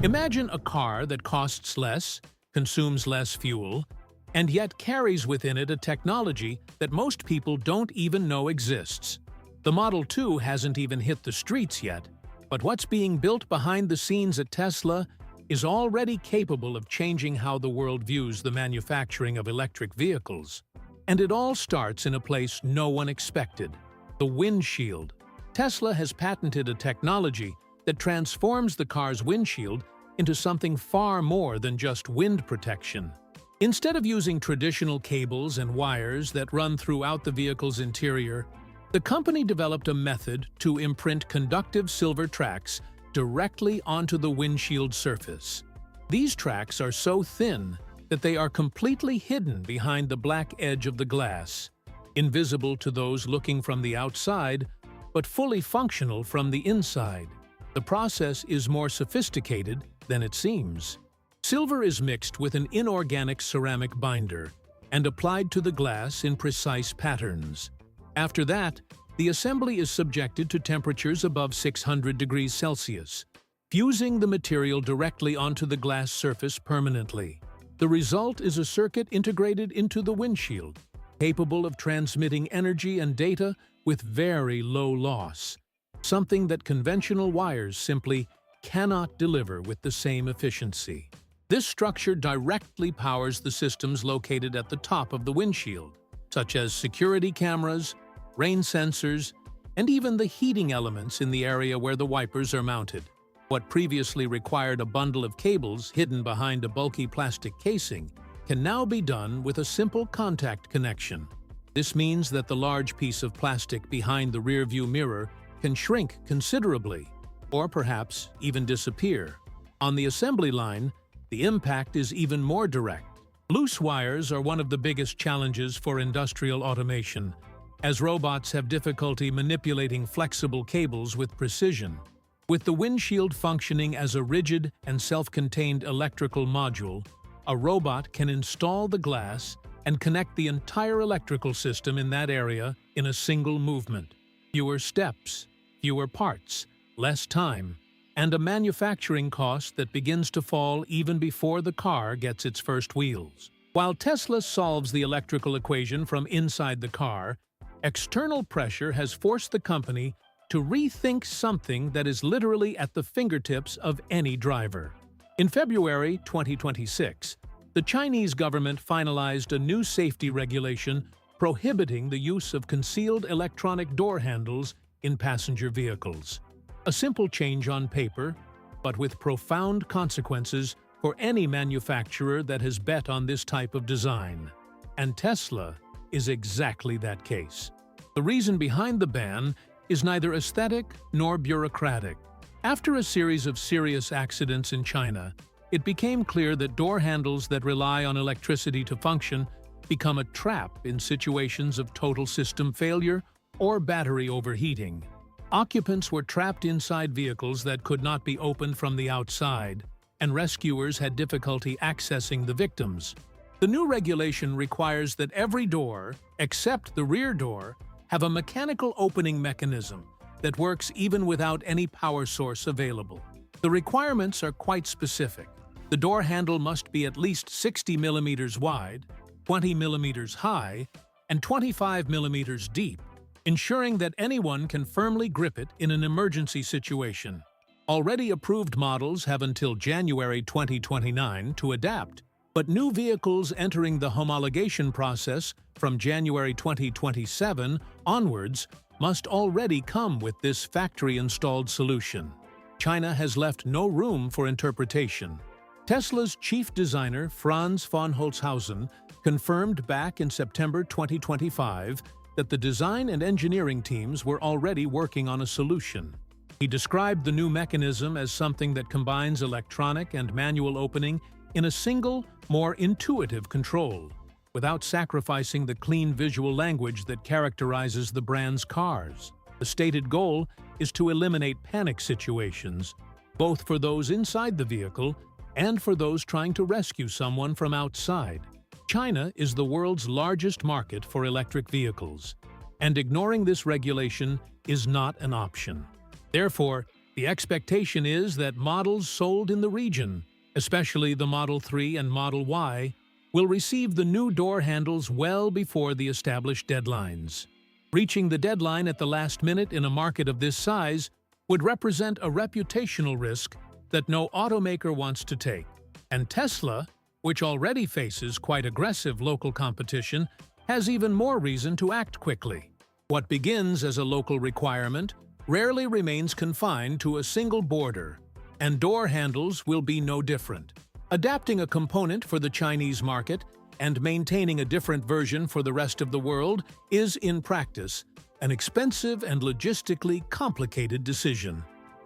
Imagine a car that costs less, consumes less fuel, and yet carries within it a technology that most people don't even know exists. The Model 2 hasn't even hit the streets yet, but what's being built behind the scenes at Tesla is already capable of changing how the world views the manufacturing of electric vehicles. And it all starts in a place no one expected: the windshield. Tesla has patented a technology that transforms the car's windshield into something far more than just wind protection. Instead of using traditional cables and wires that run throughout the vehicle's interior, the company developed a method to imprint conductive silver tracks directly onto the windshield surface. These tracks are so thin that they are completely hidden behind the black edge of the glass, invisible to those looking from the outside, but fully functional from the inside. The process is more sophisticated than it seems. Silver is mixed with an inorganic ceramic binder and applied to the glass in precise patterns. After that, the assembly is subjected to temperatures above 600 degrees Celsius, fusing the material directly onto the glass surface permanently. The result is a circuit integrated into the windshield, capable of transmitting energy and data with very low loss, something that conventional wires simply cannot deliver with the same efficiency. This structure directly powers the systems located at the top of the windshield, such as security cameras, rain sensors, and even the heating elements in the area where the wipers are mounted. What previously required a bundle of cables hidden behind a bulky plastic casing can now be done with a simple contact connection. This means that the large piece of plastic behind the rearview mirror can shrink considerably, or perhaps even disappear. On the assembly line, the impact is even more direct. Loose wires are one of the biggest challenges for industrial automation, as robots have difficulty manipulating flexible cables with precision. With the windshield functioning as a rigid and self-contained electrical module, a robot can install the glass and connect the entire electrical system in that area in a single movement. Fewer steps, fewer parts, less time, and a manufacturing cost that begins to fall even before the car gets its first wheels. While Tesla solves the electrical equation from inside the car, external pressure has forced the company to rethink something that is literally at the fingertips of any driver. In February 2026, the Chinese government finalized a new safety regulation prohibiting the use of concealed electronic door handles in passenger vehicles. A simple change on paper, but with profound consequences for any manufacturer that has bet on this type of design. And Tesla is exactly that case. The reason behind the ban is neither aesthetic nor bureaucratic. After a series of serious accidents in China, it became clear that door handles that rely on electricity to function become a trap in situations of total system failure or battery overheating. Occupants were trapped inside vehicles that could not be opened from the outside, and rescuers had difficulty accessing the victims. The new regulation requires that every door, except the rear door, have a mechanical opening mechanism that works even without any power source available. The requirements are quite specific. The door handle must be at least 60 millimeters wide, 20 millimeters high, and 25 millimeters deep, ensuring that anyone can firmly grip it in an emergency situation. Already approved models have until January 2029 to adapt, but new vehicles entering the homologation process from January 2027 onwards must already come with this factory-installed solution. China has left no room for interpretation. Tesla's chief designer Franz von Holzhausen confirmed back in September 2025 that the design and engineering teams were already working on a solution. He described the new mechanism as something that combines electronic and manual opening in a single, more intuitive control, without sacrificing the clean visual language that characterizes the brand's cars. The stated goal is to eliminate panic situations, both for those inside the vehicle and for those trying to rescue someone from outside. China is the world's largest market for electric vehicles, and ignoring this regulation is not an option. Therefore, The expectation is that models sold in the region, especially the Model 3 and Model Y, will receive the new door handles well before the established deadlines. Reaching the deadline at the last minute in a market of this size would represent a reputational risk that no automaker wants to take. And Tesla, which already faces quite aggressive local competition, has even more reason to act quickly. What begins as a local requirement rarely remains confined to a single border, and door handles will be no different. Adapting a component for the Chinese market and maintaining a different version for the rest of the world is, in practice, an expensive and logistically complicated decision.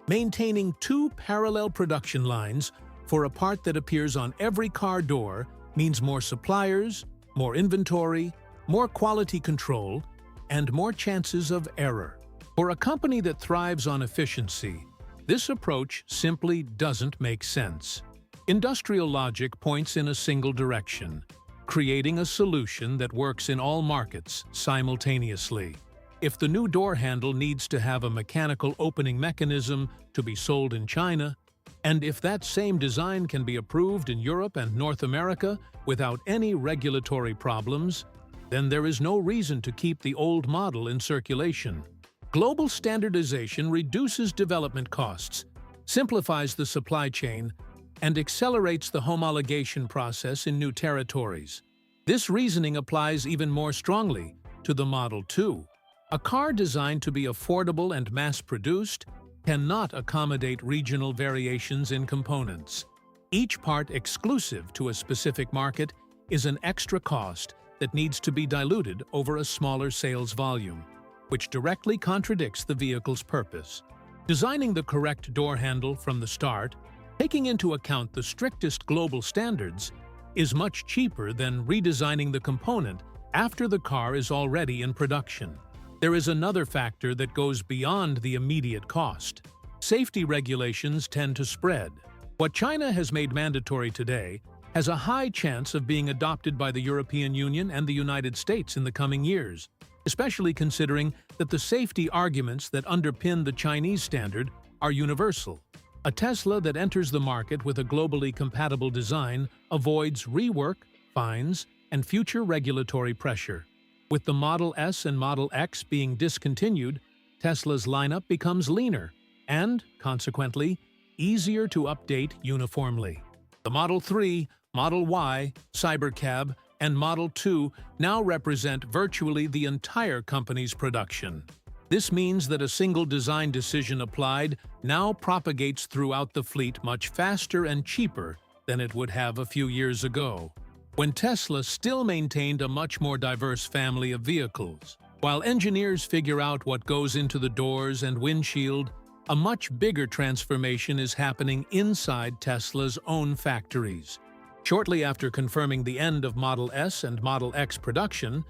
Maintaining two parallel production lines for a part that appears on every car door means more suppliers, more inventory, more quality control, and more chances of error. For a company that thrives on efficiency, this approach simply doesn't make sense. Industrial logic points in a single direction, creating a solution that works in all markets simultaneously. If the new door handle needs to have a mechanical opening mechanism to be sold in China, and if that same design can be approved in Europe and North America without any regulatory problems, then there is no reason to keep the old model in circulation. Global standardization reduces development costs, simplifies the supply chain, and accelerates the homologation process in new territories. This reasoning applies even more strongly to the Model 2. A car designed to be affordable and mass-produced cannot accommodate regional variations in components. Each part exclusive to a specific market is an extra cost that needs to be diluted over a smaller sales volume, which directly contradicts the vehicle's purpose. Designing the correct door handle from the start, taking into account the strictest global standards, is much cheaper than redesigning the component after the car is already in production. There is another factor that goes beyond the immediate cost. Safety regulations tend to spread. What China has made mandatory today has a high chance of being adopted by the European Union and the United States in the coming years, especially considering that the safety arguments that underpin the Chinese standard are universal. A Tesla that enters the market with a globally compatible design avoids rework, fines, and future regulatory pressure. With the Model S and Model X being discontinued, Tesla's lineup becomes leaner and, consequently, easier to update uniformly. The Model 3, Model Y, Cybercab, and Model 2 now represent virtually the entire company's production. This means that a single design decision applied now propagates throughout the fleet much faster and cheaper than it would have a few years ago, when Tesla still maintained a much more diverse family of vehicles. While engineers figure out what goes into the doors and windshield, a much bigger transformation is happening inside Tesla's own factories. Shortly after confirming the end of Model S and Model X production,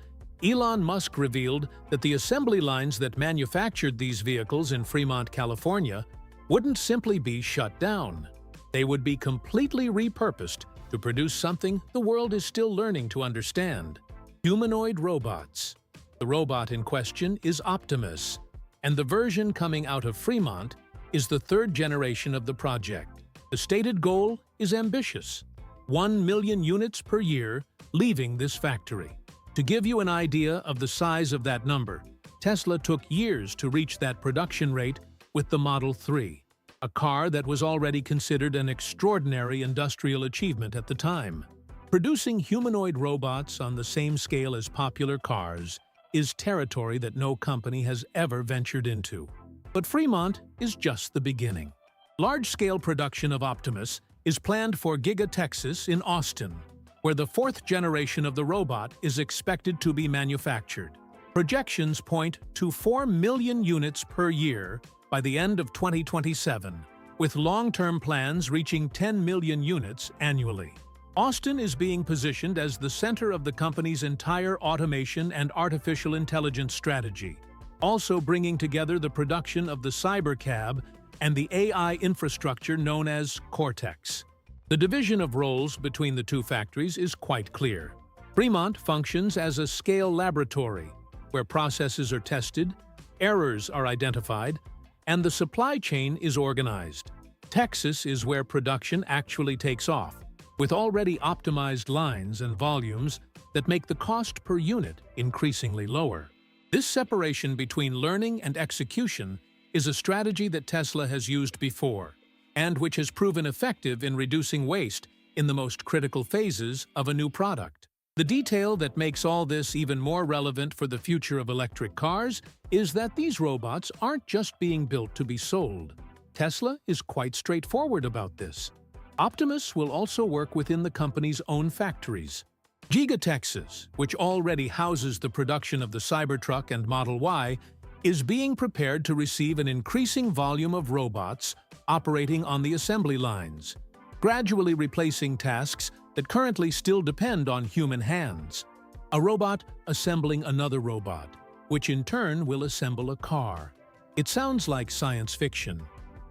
Elon Musk revealed that the assembly lines that manufactured these vehicles in Fremont, California, wouldn't simply be shut down. They would be completely repurposed to produce something the world is still learning to understand: humanoid robots. The robot in question is Optimus, and the version coming out of Fremont is the third generation of the project. The stated goal is ambitious: 1 million units per year leaving this factory. To give you an idea of the size of that number, Tesla took years to reach that production rate with the Model 3, a car that was already considered an extraordinary industrial achievement at the time. Producing humanoid robots on the same scale as popular cars is territory that no company has ever ventured into. But Fremont is just the beginning. Large-scale production of Optimus is planned for Giga Texas in Austin, where the fourth generation of the robot is expected to be manufactured. Projections point to 4 million units per year by the end of 2027, with long-term plans reaching 10 million units annually. Austin is being positioned as the center of the company's entire automation and artificial intelligence strategy, also bringing together the production of the Cybercab and the AI infrastructure known as Cortex. The division of roles between the two factories is quite clear. Fremont functions as a scale laboratory, where processes are tested, errors are identified, and the supply chain is organized. Texas is where production actually takes off, with already optimized lines and volumes that make the cost per unit increasingly lower. This separation between learning and execution is a strategy that Tesla has used before, and which has proven effective in reducing waste in the most critical phases of a new product. The detail that makes all this even more relevant for the future of electric cars is that these robots aren't just being built to be sold. Tesla is quite straightforward about this. Optimus will also work within the company's own factories. Giga Texas, which already houses the production of the Cybertruck and Model Y, is being prepared to receive an increasing volume of robots operating on the assembly lines, gradually replacing tasks that currently still depend on human hands. A robot assembling another robot, which in turn will assemble a car. It sounds like science fiction,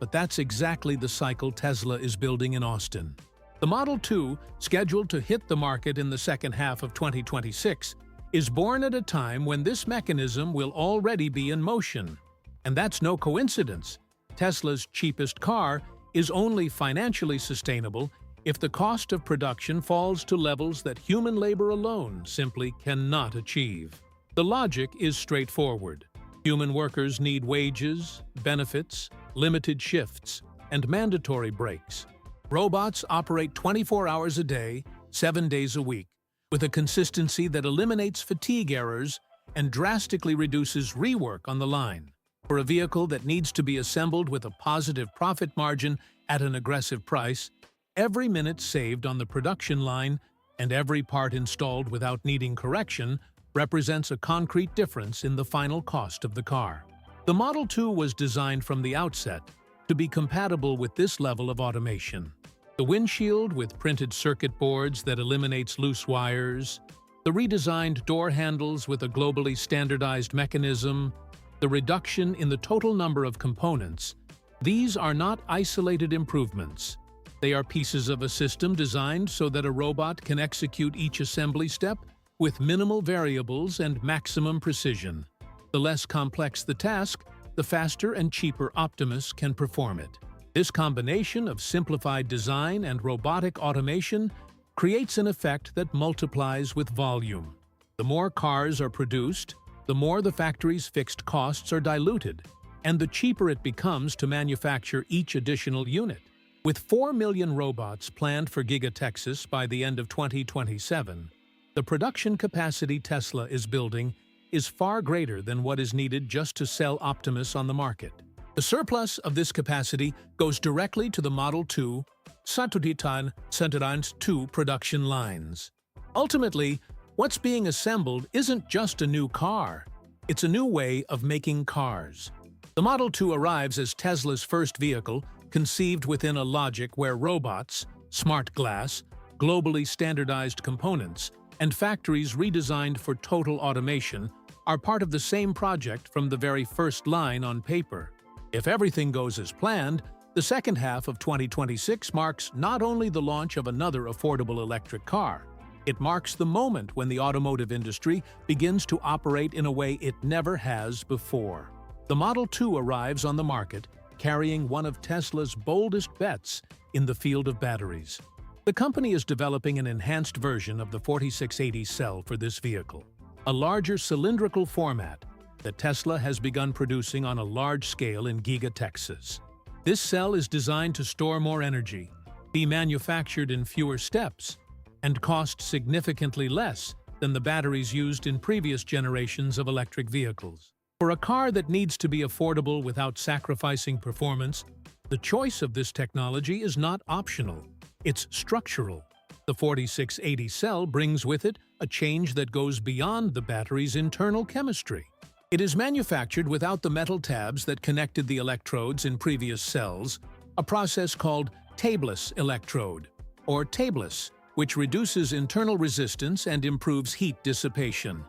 but that's exactly the cycle Tesla is building in Austin. The Model 2, scheduled to hit the market in the second half of 2026, is born at a time when this mechanism will already be in motion. And that's no coincidence. Tesla's cheapest car is only financially sustainable if the cost of production falls to levels that human labor alone simply cannot achieve. The logic is straightforward. Human workers need wages, benefits, limited shifts, and mandatory breaks. Robots operate 24 hours a day, 7 days a week, with a consistency that eliminates fatigue errors and drastically reduces rework on the line. For a vehicle that needs to be assembled with a positive profit margin at an aggressive price, every minute saved on the production line and every part installed without needing correction represents a concrete difference in the final cost of the car. The Model 2 was designed from the outset to be compatible with this level of automation. The windshield with printed circuit boards that eliminates loose wires, the redesigned door handles with a globally standardized mechanism, the reduction in the total number of components, these are not isolated improvements. They are pieces of a system designed so that a robot can execute each assembly step with minimal variables and maximum precision. The less complex the task, the faster and cheaper Optimus can perform it. This combination of simplified design and robotic automation creates an effect that multiplies with volume. The more cars are produced, the more the factory's fixed costs are diluted, and the cheaper it becomes to manufacture each additional unit. With 4 million robots planned for Giga Texas by the end of 2027, the production capacity Tesla is building is far greater than what is needed just to sell Optimus on the market. The surplus of this capacity goes directly to the Model 2 Satuditan Centerant 2 production lines. Ultimately, what's being assembled isn't just a new car, it's a new way of making cars. The Model 2 arrives as Tesla's first vehicle conceived within a logic where robots, smart glass, globally standardized components, and factories redesigned for total automation are part of the same project from the very first line on paper. If everything goes as planned, the second half of 2026 marks not only the launch of another affordable electric car, it marks the moment when the automotive industry begins to operate in a way it never has before. The Model 2 arrives on the market carrying one of Tesla's boldest bets in the field of batteries. The company is developing an enhanced version of the 4680 cell for this vehicle, a larger cylindrical format that Tesla has begun producing on a large scale in Giga Texas. This cell is designed to store more energy, be manufactured in fewer steps, and cost significantly less than the batteries used in previous generations of electric vehicles. For a car that needs to be affordable without sacrificing performance, the choice of this technology is not optional. It's structural. The 4680 cell brings with it a change that goes beyond the battery's internal chemistry. It is manufactured without the metal tabs that connected the electrodes in previous cells, a process called tabless electrode, or tabless, which reduces internal resistance and improves heat dissipation.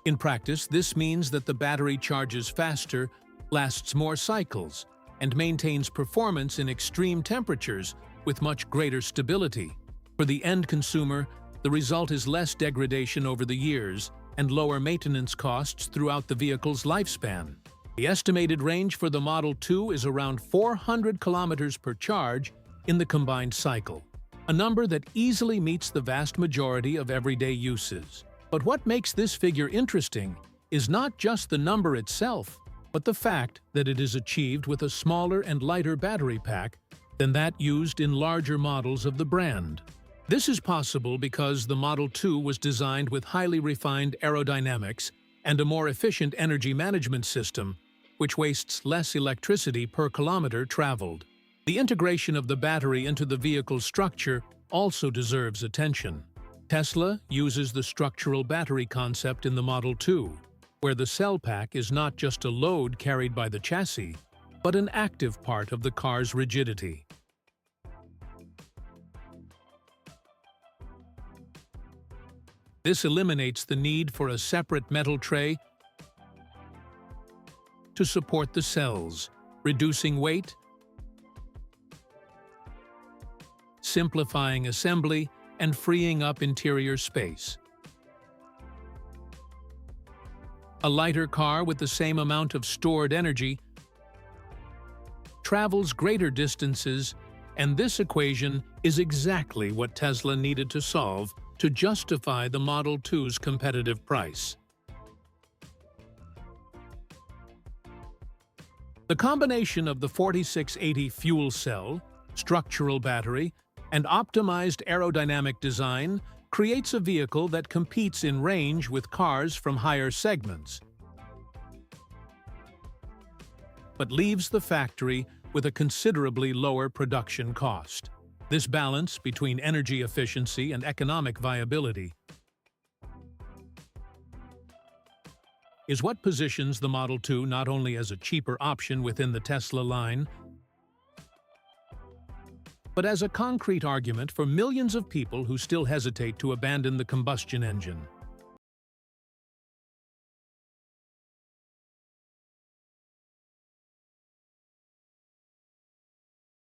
In practice, this means that the battery charges faster, lasts more cycles, and maintains performance in extreme temperatures with much greater stability. For the end consumer, the result is less degradation over the years and lower maintenance costs throughout the vehicle's lifespan. The estimated range for the Model 2 is around 400 kilometers per charge in the combined cycle, a number that easily meets the vast majority of everyday uses. But what makes this figure interesting is not just the number itself, but the fact that it is achieved with a smaller and lighter battery pack than that used in larger models of the brand. This is possible because the Model 2 was designed with highly refined aerodynamics and a more efficient energy management system, which wastes less electricity per kilometer traveled. The integration of the battery into the vehicle's structure also deserves attention. Tesla uses the structural battery concept in the Model 2, where the cell pack is not just a load carried by the chassis, but an active part of the car's rigidity. This eliminates the need for a separate metal tray to support the cells, reducing weight, simplifying assembly, and freeing up interior space. A lighter car with the same amount of stored energy travels greater distances, and this equation is exactly what Tesla needed to solve to justify the Model 2's competitive price. The combination of the 4680 fuel cell, structural battery, and optimized aerodynamic design creates a vehicle that competes in range with cars from higher segments, but leaves the factory with a considerably lower production cost. This balance between energy efficiency and economic viability is what positions the Model 2 not only as a cheaper option within the Tesla line, but as a concrete argument for millions of people who still hesitate to abandon the combustion engine.